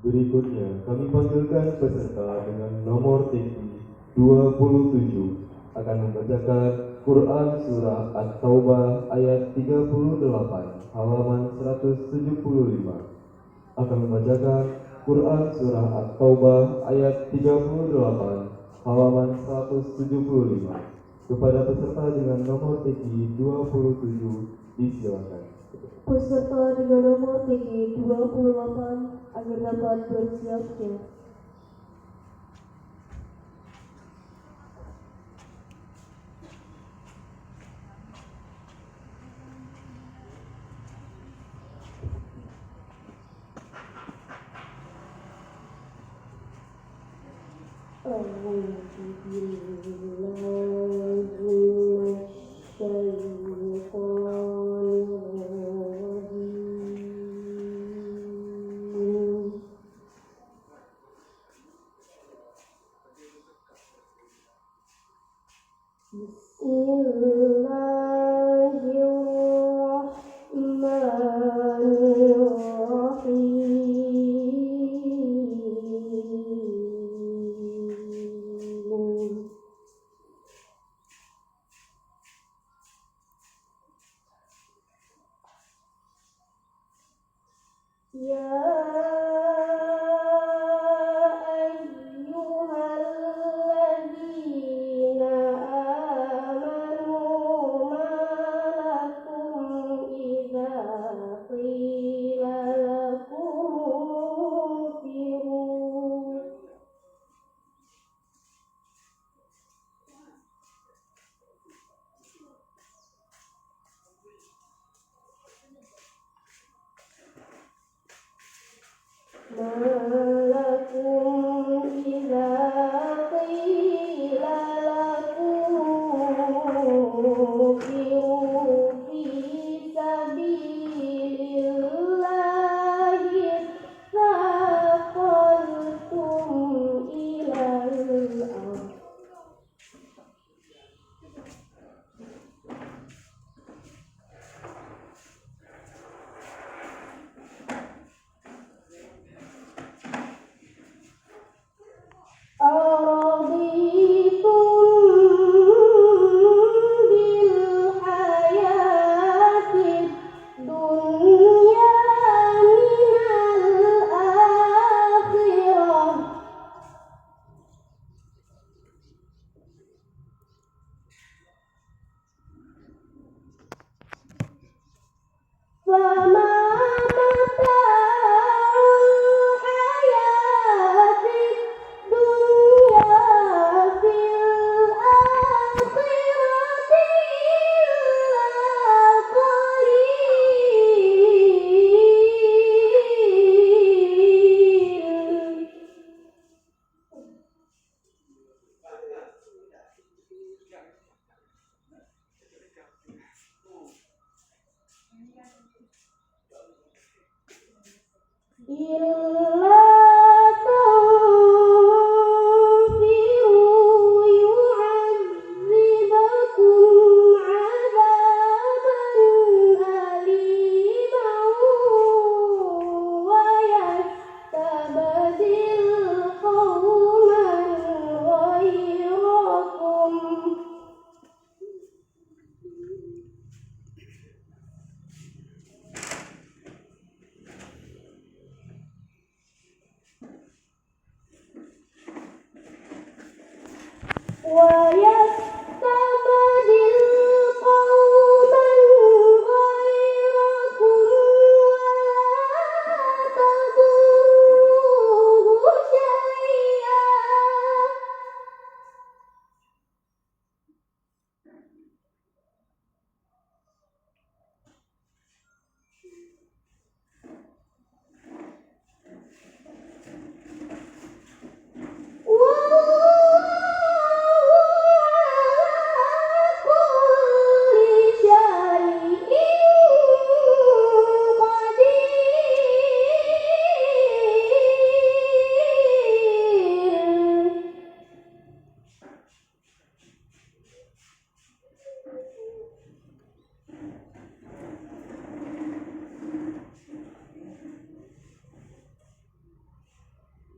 Berikutnya kami panggilkan peserta dengan nomor tinggi 27 akan membacakan Quran Surah At-Taubah ayat 38 halaman 175. Akan membacakan Quran Surah At-Taubah ayat 38 halaman 175. Kepada peserta dengan nomor tinggi 27 disilakan. Peserta dengan nomor tinggi 28 agar dapat bersiap-siap.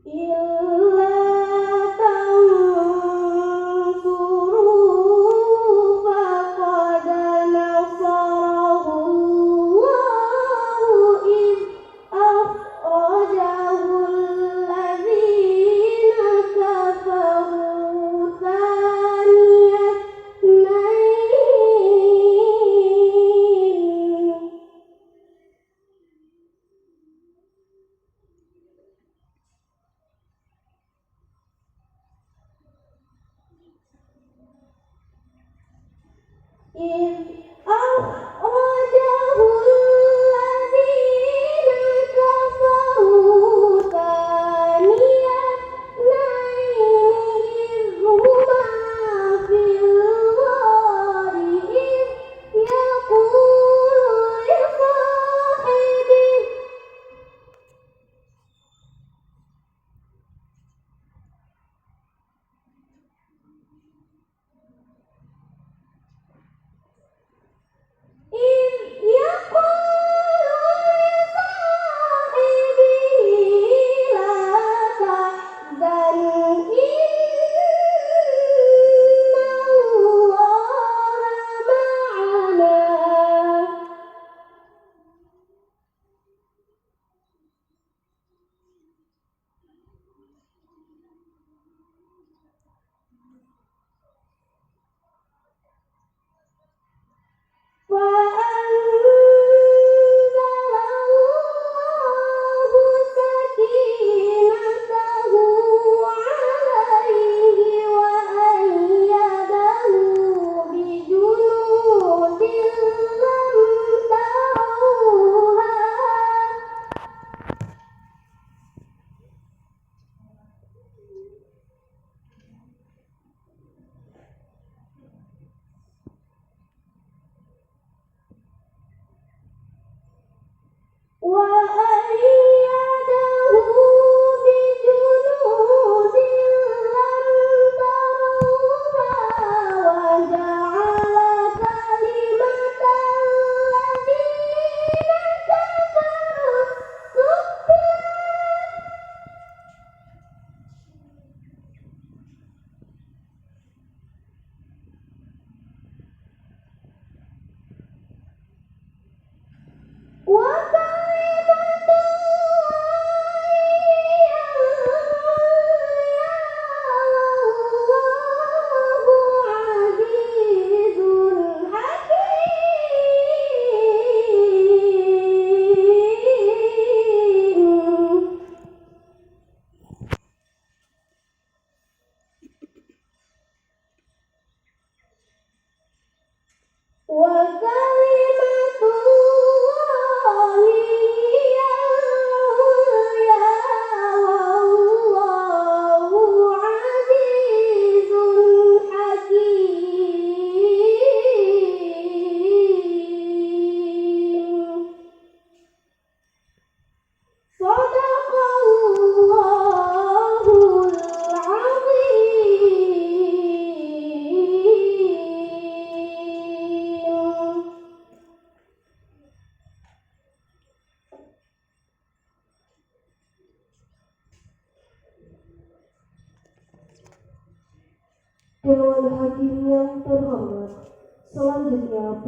إلا تنصروه فقد نصره الله إذ أخرجه الذين كفروا ثاني اثنين إذ أخرجه الذين كفروا ثاني اثنين إذ هما في الغار إذ يقول لصاحبه لا تحزن إن الله معنا فأنزل الله سكينته عليه وأيده بجنود لم تروها وأيده بجنود لم تروها وجعل كلمة الذين كفروا السفلى وكلمة الله عزيز حكيم وكلمة الله هي العليا والله عزيز حكيم صدق الله العظيم. Dewan Hakim yang terhormat, selanjutnya